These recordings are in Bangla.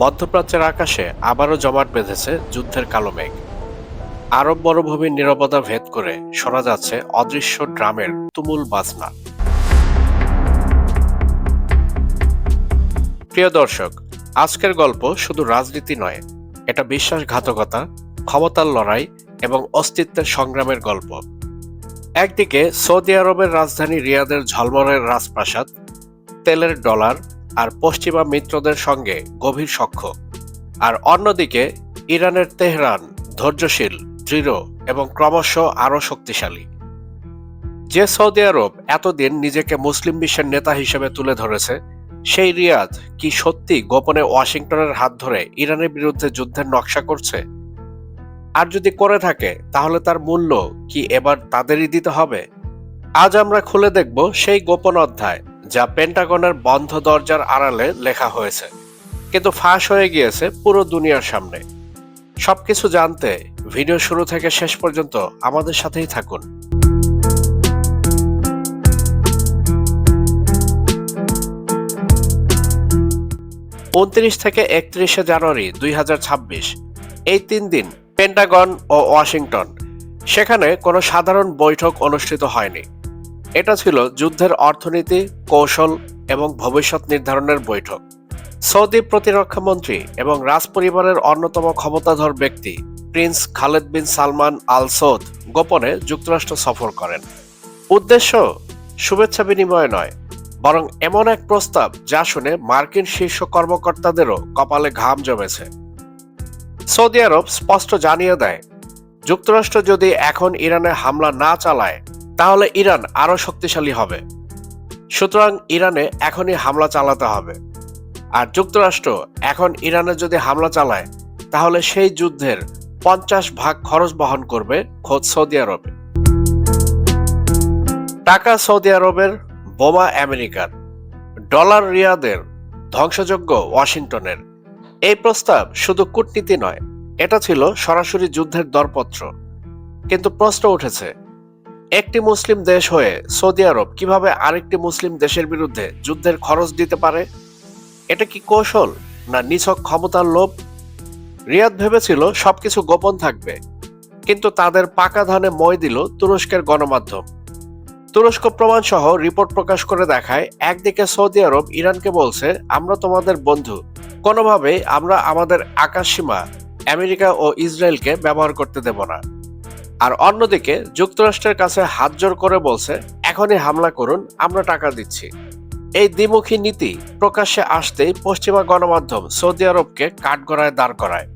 মধ্যপ্রাচ্যের আকাশে আবারও জমাট বেঁধেছে যুদ্ধের কালো মেঘ। আরব মরুভূমির নীরবতা ভেদ করে শোনা যাচ্ছে অদৃশ্য ড্রামের তুমুল বাজনা। প্রিয় দর্শক, আজকের গল্প শুধু রাজনীতি নয়, এটা বিশ্বাসঘাতকতা, ক্ষমতার লড়াই এবং অস্তিত্বের সংগ্রামের গল্প। একদিকে সৌদি আরবের রাজধানী রিয়াদের ঝলমলের রাজপ্রাসাদ, তেলের ডলার আর পশ্চিমা মিত্রদের সঙ্গে গভীর সখ্য, আর অন্যদিকে ইরানের তেহরান, ধৈর্যশীল, দৃঢ় এবং ক্রমশ আরও শক্তিশালী। যে সৌদি আরব এতদিন নিজেকে মুসলিম বিশ্বের নেতা হিসেবে তুলে ধরেছে, সেই রিয়াদ কি সত্যি গোপনে ওয়াশিংটনের হাত ধরে ইরানের বিরুদ্ধে যুদ্ধের নকশা করছে? আর যদি করে থাকে, তাহলে তার মূল্য কি এবার তাদেরই দিতে হবে? আজ আমরা খুলে দেখব সেই গোপন অধ্যায়, যা পেন্টাগনের বন্ধ দরজার আড়ালে লেখা হয়েছে, কিন্তু ফাঁস হয়ে গিয়েছে পুরো দুনিয়ার সামনে। সবকিছু জানতে ভিডিও শুরু থেকে শেষ পর্যন্ত আমাদের সাথেই থাকুন। 29 থেকে 31 জানুয়ারি 2026, এই 3 দিন পেন্টাগন ও ওয়াশিংটন, সেখানে কোনো সাধারণ বৈঠক অনুষ্ঠিত হয়নি। এটা ছিল যুদ্ধের অর্থনীতি, কৌশল এবং ভবিষ্যৎ নির্ধারণের বৈঠক। সৌদি প্রতিরক্ষা মন্ত্রী এবং রাজপরিবারের অন্যতম ক্ষমতাধর ব্যক্তি প্রিন্স খালেদ বিন সালমান আল সৌদ গোপনে যুক্তরাষ্ট্র সফর করেন। উদ্দেশ্য শুভেচ্ছা বিনিময় নয়, বরং এমন এক প্রস্তাব যা শুনে মার্কিন শীর্ষ কর্মকর্তাদেরও কপালে ঘাম জমেছে। সৌদি আরব স্পষ্ট জানিয়ে দেয়, যুক্তরাষ্ট্র যদি এখন ইরানে হামলা না চালায়, তাহলে ইরান আরও শক্তিশালী হবে। সুতরাং ইরানে এখনই হামলা চালাতে হবে। আর যুক্তরাষ্ট্র এখন ইরানে যদি হামলা চালায়, তাহলে সেই যুদ্ধের 50% খরচ বহন করবে খোদ সৌদি আরবে। টাকা সৌদি আরবের, বোমা আমেরিকার, ডলার রিয়াদের, ধ্বংসযজ্ঞ ওয়াশিংটনের। এই প্রস্তাব শুধু কূটনীতি নয়, এটা ছিল সরাসরি যুদ্ধের দরপত্র। কিন্তু প্রশ্ন উঠেছে, একটি মুসলিম দেশ হয়ে সৌদি আরব কিভাবে আরেকটি মুসলিম দেশের বিরুদ্ধে যুদ্ধের খরচ দিতে পারে? এটা কি কৌশল, না নিছক ক্ষমতার লোভ? রিয়াদ ভেবেছিল সবকিছু গোপন থাকবে, কিন্তু তাদের পাকা ধানে মই দিল তুরস্কের গণমাধ্যম। তুরস্ক প্রমাণ সহ রিপোর্ট প্রকাশ করে দেখায়, একদিকে সৌদি আরব ইরানকে বলছে, আমরা তোমাদের বন্ধু, কোনোভাবেই আমরা আমাদের আকাশসীমা আমেরিকা ও ইসরায়েলকে ব্যবহার করতে দেব না। আর অন্যদিকে যুক্তরাষ্ট্রের কাছে হাত জোর করে বলছে, এখনই হামলা করুন, আমরা টাকা দিচ্ছি। এই দ্বিমুখী নীতি প্রকাশ্যে আসতেই পশ্চিমা গণমাধ্যম সৌদি আরবকে কাঠগড়ায় দাঁড় করায়।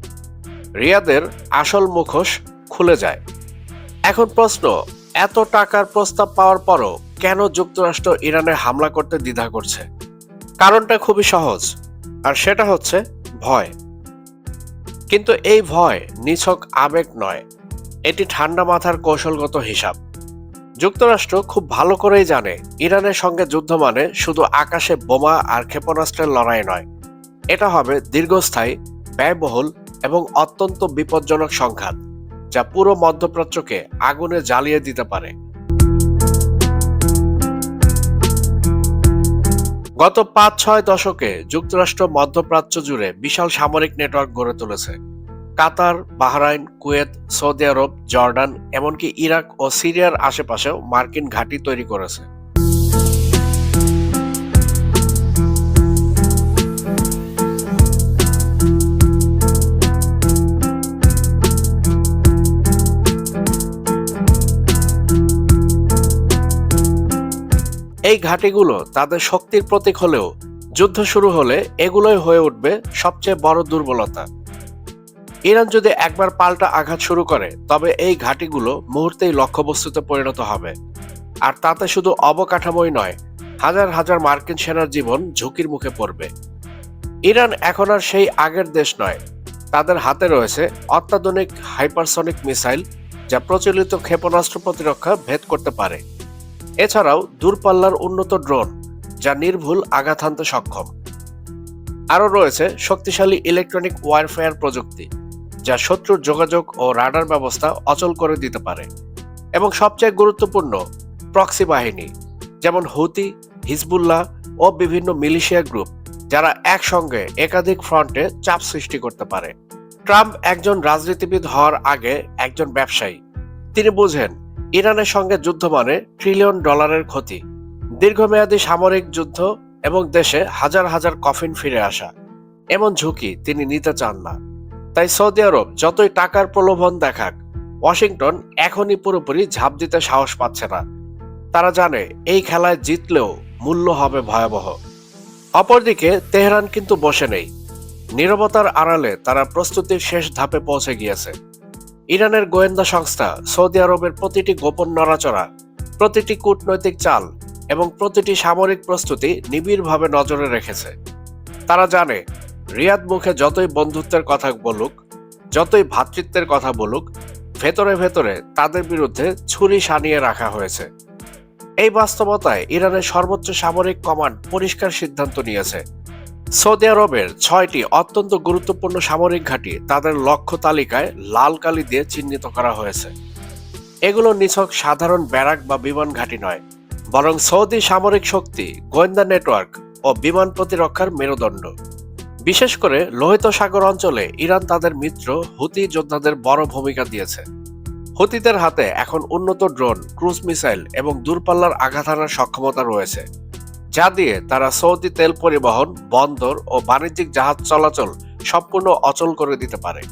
রিয়াদের আসল মুখোশ খুলে যায়। এখন প্রশ্ন, এত টাকার প্রস্তাব পাওয়ার পরও কেন যুক্তরাষ্ট্র ইরানে হামলা করতে দ্বিধা করছে? কারণটা খুবই সহজ, আর সেটা হচ্ছে ভয়। কিন্তু এই ভয় নিছক আবেগ নয়, এটি ঠান্ডা মাথার কৌশলগত হিসাব। যুক্তরাষ্ট্র খুব ভালো করেই জানে, ইরানের সঙ্গে যুদ্ধ মানে শুধু আকাশে বোমা আর ক্ষেপণাস্ত্রের লড়াই নয়, এটা হবে দীর্ঘস্থায়ী, ব্যয়বহুল এবং অত্যন্ত বিপজ্জনক সংঘাত, যা পুরো মধ্যপ্রাচ্যকে আগুনে জ্বালিয়ে দিতে পারে। গত 5-6 দশকে যুক্তরাষ্ট্র মধ্যপ্রাচ্য জুড়ে বিশাল সামরিক নেটওয়ার্ক গড়ে তুলেছে। কাতার, বাহরাইন, কুয়েত, সৌদি আরব, জর্ডান, এমনকি ইরাক ও সিরিয়ার আশেপাশেও মার্কিন ঘাঁটি তৈরি করেছে। এই ঘাঁটিগুলো তাদের শক্তির প্রতীক হলেও যুদ্ধ শুরু হলে এগুলোই হয়ে উঠবে সবচেয়ে বড় দুর্বলতা। ইরান যদি একবার পাল্টা আঘাত শুরু করে, তবে এই ঘাঁটিগুলো মুহূর্তেই লক্ষ্যবস্তুতে পরিণত হবে। আর তাতে শুধু অবকাঠামোই নয়, হাজার হাজার মার্কিন সেনার জীবন ঝুঁকির মুখে পড়বে। ইরান এখন আর সেই আগের দেশ নয়। তাদের হাতে রয়েছে অত্যাধুনিক হাইপারসনিক মিসাইল, যা প্রচলিত ক্ষেপণাস্ত্র প্রতিরক্ষা ভেদ করতে পারে। এছাড়াও দূরপাল্লার উন্নত ড্রোন, যা নির্ভুল আঘাত হানতে সক্ষম। আরও রয়েছে শক্তিশালী ইলেকট্রনিক ওয়ারফেয়ার প্রযুক্তি, যা শত্রুর যোগাযোগ ও রাডার ব্যবস্থা অচল করে দিতে পারে। এবং সবচেয়ে গুরুত্বপূর্ণ, প্রক্সি বাহিনী, যেমন হুতি, হিজবুল্লাহ ও বিভিন্ন মিলিশিয়া গ্রুপ, যারা একসঙ্গে একাধিক ফ্রন্টে চাপ সৃষ্টি করতে পারে। ট্রাম্প একজন রাজনীতিবিদ হওয়ার আগে একজন ব্যবসায়ী। তিনি বুঝেন ইরানের সঙ্গে যুদ্ধ মানে ট্রিলিয়ন ডলারের ক্ষতি, দীর্ঘমেয়াদী সামরিক যুদ্ধ এবং দেশে হাজার হাজার কফিন ফিরে আসা। এমন ঝুঁকি তিনি নিতে চান না। তাই সৌদি আরব যতই টাকার প্রলোভন দেখাক, ওয়াশিংটন এখনই পুরোপুরি ঝাঁপ দিতে সাহস পাচ্ছে না। তারা জানে এই খেলায় জিতলেও মূল্য হবে ভয়াবহ। অপরদিকে তেহরান কিন্তু বসে নেই। নীরবতার আড়ালে তারা প্রস্তুতির শেষ ধাপে পৌঁছে গিয়েছে। ইরানের গোয়েন্দা সংস্থা সৌদি আরবের প্রতিটি গোপন নড়াচড়া, প্রতিটি কূটনৈতিক চাল এবং প্রতিটি সামরিক প্রস্তুতি নিবিড়ভাবে নজরে রেখেছে। তারা জানে রিয়াদ মুখে যতই বন্ধুত্বের কথা বলুক, যতই ভ্রাতৃত্বের কথা বলুক, ভেতরে ভেতরে তাদের বিরুদ্ধে ছুরি শানিয়ে রাখা হয়েছে। এই বাস্তবতায় ইরানের সর্বোচ্চ সামরিক কমান্ড পরিষ্কার সিদ্ধান্ত নিয়েছে। সৌদি আরবের 6টি অত্যন্ত গুরুত্বপূর্ণ সামরিক ঘাঁটি তাদের লক্ষ্য তালিকায় লাল কালি দিয়ে চিহ্নিত করা হয়েছে। এগুলো নিছক সাধারণ ব্যারাক বা বিমান ঘাঁটি নয়, বরং সৌদি সামরিক শক্তি, গোয়েন্দা নেটওয়ার্ক ও বিমান প্রতিরক্ষার মেরুদণ্ড। বিশেষ করে লোহিত সাগর অঞ্চলে ইরান তাদের মিত্র হুতি যোদ্ধাদের বড় ভূমিকা দিয়েছে। হুতিদের হাতে এখন উন্নত ড্রোন, ক্রুজ মিসাইল এবং দূরপাল্লার আঘাত হানার সক্ষমতা রয়েছে, যা দিয়ে তারা সৌদি তেল পরিবহন, বন্দর ও বাণিজ্যিক জাহাজ চলাচল সম্পূর্ণ অচল করে দিতে পারে।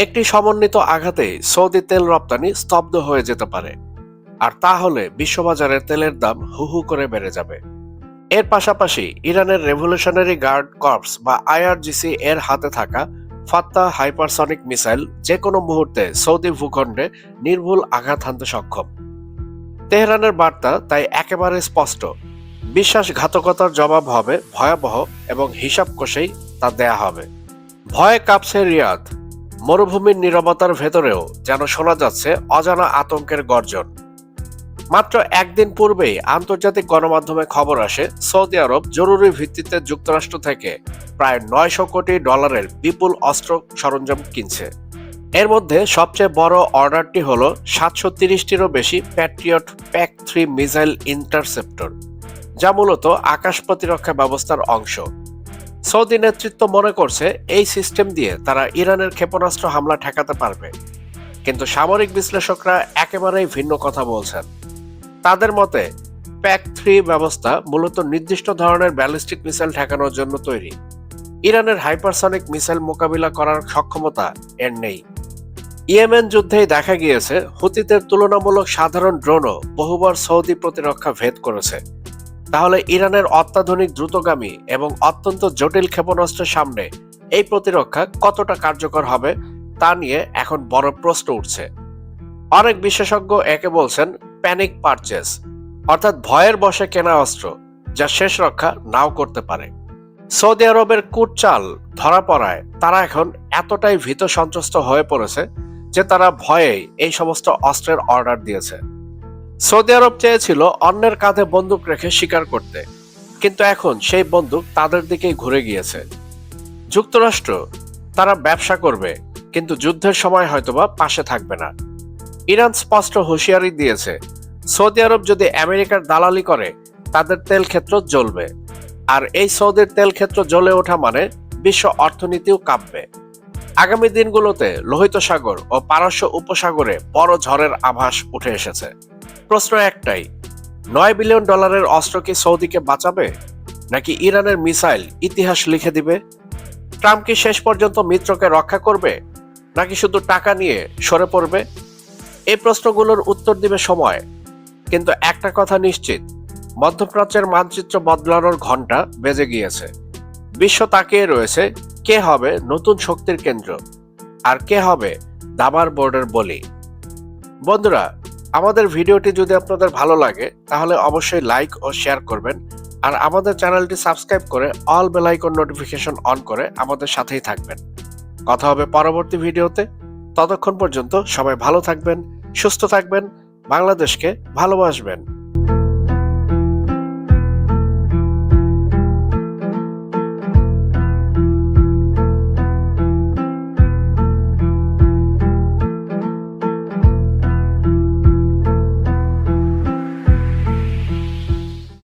একটি সমন্বিত আঘাতে সৌদি তেল রপ্তানি স্তব্ধ হয়ে যেতে পারে, আর তা হলে বিশ্ববাজারে তেলের দাম হু হু করে বেড়ে যাবে। এর পাশাপাশি ইরানের রেভলিউশনারি গার্ড কর্পস বা আইআরজিসি এর হাতে থাকা ফাত্তা হাইপারসনিক মিসাইল যে কোনো মুহূর্তে সৌদি ভূখণ্ডে নির্ভুল আঘাত হানতে সক্ষম। তেহরানের বার্তা তাই একেবারে স্পষ্ট: বিশ্বাসঘাতকতার জবাব হবে ভয়াবহ এবং হিসাব কষেই তা দেয়া হবে। ভয়ে কাঁপছে রিয়াদ। মরুভূমির নীরবতার ভেতরেও যেন শোনা যাচ্ছে অজানা আতঙ্কের গর্জন। মাত্র একদিন পূর্বেই আন্তর্জাতিক গণমাধ্যমে খবর আসে সৌদি আরব জরুরি ভিত্তিতে যুক্তরাষ্ট্র থেকে প্রায় 900 কোটি ডলারের বিপুল অস্ত্র সরঞ্জাম কিনছে। এর মধ্যে সবচেয়ে বড় অর্ডারটি হল 730টিরও বেশি প্যাট্রিয়ট PAC-3 মিসাইল ইন্টারসেপ্টর, যা মূলত আকাশ প্রতিরক্ষা ব্যবস্থার অংশ। সৌদি নেতৃত্ব মনে করছে এই সিস্টেম দিয়ে তারা ইরানের ক্ষেপণাস্ত্র হামলা ঠেকাতে পারবে, কিন্তু সামরিক বিশ্লেষকরা একেবারেই ভিন্ন কথা বলছেন। তাদের মতে PAC-3 ব্যবস্থা মূলত নির্দিষ্ট ধরনের ব্যালিস্টিক মিসাইল ঠেকানোর জন্য তৈরি। ইরানের হাইপারসনিক মিসাইল মোকাবিলা করার সক্ষমতা এর নেই। ইয়েমেন যুদ্ধেই দেখা গিয়েছে হুতিদের তুলনামূলক সাধারণ ড্রোনও বহুবার সৌদি প্রতিরক্ষা ভেদ করেছে। তাহলে ইরানের অত্যাধুনিক দ্রুতগামী এবং অত্যন্ত জটিল ক্ষেপণাস্ত্রের সামনে এই প্রতিরক্ষা কতটা কার্যকর হবে তা নিয়ে এখন বড় প্রশ্ন উঠছে। অনেক বিশেষজ্ঞ একে বলছেন প্যানিক পারচেজ, অর্থাৎ ভয়ের বশে কেনা অস্ত্র যা শেষ রক্ষা নাও করতে পারে। সৌদি আরবের কূটচাল ধরা পড়ায় তারা এখন এতটাই ভীত সন্ত্রস্ত হয়ে পড়েছে যে তারা ভয়েই এই সমস্ত অস্ত্রের অর্ডার দিয়েছে। সৌদি আরব চেয়েছিল অন্যের কাঁধে বন্দুক রেখে শিকার করতে, কিন্তু এখন সেই বন্দুক তাদের দিকেই ঘুরে গিয়েছে। যুক্তরাষ্ট্র তারা ব্যবসা করবে, কিন্তু যুদ্ধের সময় হয়তোবা পাশে থাকবে না। ইরান স্পষ্ট হুঁশিয়ারি দিয়েছে, সৌদি আরব যদি আমেরিকার দালালি করে তাদের তেল ক্ষেত্র জ্বলবে, আর এই সৌদির তেল ক্ষেত্র জ্বলে ওঠা মানে বিশ্ব অর্থনীতিও কাঁপবে। আগামী দিনগুলোতে লোহিত সাগর ও পারস্য উপসাগরে বড় ঝড়ের আভাস উঠে এসেছে। প্রশ্ন একটাই, $9 বিলিয়ন অস্ত্র কি সৌদিকে বাঁচাবে, নাকি ইরানের মিসাইল ইতিহাস লিখে দিবে? ট্রাম্প কি শেষ পর্যন্ত মিত্রকে রক্ষা করবে, নাকি শুধু টাকা নিয়ে সরে পড়বে? এই প্রশ্নগুলোর উত্তর দিবে সময়। কিন্তু একটা কথা নিশ্চিত, মধ্যপ্রাচ্যের মানচিত্র বদলানোর ঘন্টা বেজে গিয়েছে। বিশ্ব তাকিয়ে রয়েছে কে হবে নতুন শক্তির কেন্দ্র, আর কে হবে দাবার বোর্ডের বলি। বন্ধুরা, আমাদের ভিডিওটি যদি আপনাদের ভালো লাগে তাহলে অবশ্যই লাইক ও শেয়ার করবেন, আর আমাদের চ্যানেলটি সাবস্ক্রাইব করে all bell icon notification on করে আমাদের সাথেই থাকবেন। কথা হবে পরবর্তী ভিডিওতে। ততক্ষণ পর্যন্ত সবাই ভালো থাকবেন, সুস্থ থাকবেন, বাংলাদেশকে ভালোবাসবেন।